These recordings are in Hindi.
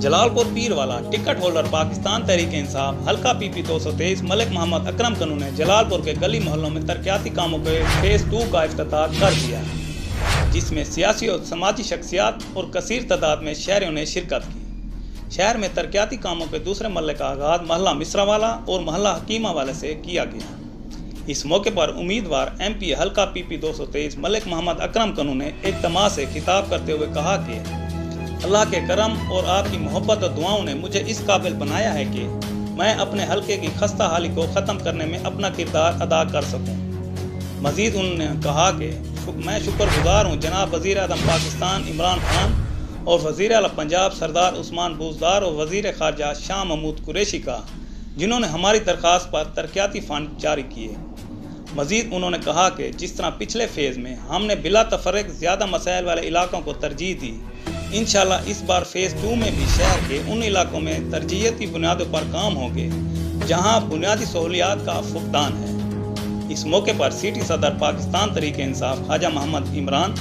जलालपुर पीरवाला टिकट होल्डर पाकिस्तान तहरीक इंसाफ हल्का पीपी 223 मलिक मोहम्मद अकरम कनू ने जलालपुर के गली मोहल्लों में तरक्याती कामों के फेज 2 का इफ्तिताह कर दिया, जिसमें सियासी और समाजी शख्सियात और कसीर तादाद में शहरियों ने शिरकत की। शहर में तरक्याती कामों के दूसरे मरहले का आगाज मोहल्ला मिस्रावाला और मोहल्ला हकीमा वाले से किया गया। इस मौके पर उम्मीदवार MP हल्का पीपी 223 मलिक मोहम्मद अकरम कनू ने इज्तिमा से खिताब करते हुए कहा कि अल्लाह के करम और आपकी मोहब्बत और दुआओं ने मुझे इस काबिल बनाया है कि मैं अपने हल्के की खस्ता हाली को ख़त्म करने में अपना किरदार अदा कर सकूं। मजीद उन्होंने कहा कि मैं शुक्रगुजार हूँ जनाब वज़ीर आज़म पाकिस्तान इमरान खान और वज़ीर आला पंजाब सरदार उस्मान बुज़दार और वज़ीर ख़ारजा शाह महमूद कुरैशी का, जिन्होंने हमारी दरख्वास्त पर तरक्याती फंड जारी किए। मजीद उन्होंने कहा कि जिस तरह पिछले फेज़ में हमने बिला तफर्रुक ज़्यादा मसाइल वाले इलाकों को तरजीह दी, इंशाल्लाह इस बार फेज़ 2 में भी शहर के उन इलाकों में तरजीहती बुनियादों पर काम होंगे जहां बुनियादी सहूलियात का फुकदान है। इस मौके पर सिटी सदर पाकिस्तान तहरीक इंसाफ ख्वाजा मोहम्मद इमरान,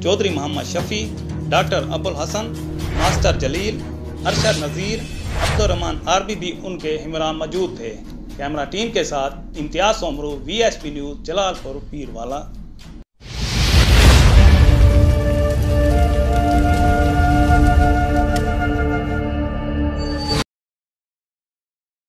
चौधरी मोहम्मद शफी, डॉक्टर अबुल हसन, मास्टर जलील, अरशद नज़ीर, अब्दुर्रहमान आरबी भी उनके हमराह मौजूद थे। कैमरा टीम के साथ इम्तियाज़ सोमरू, VSP न्यूज़, जलालपुर पीरवाला।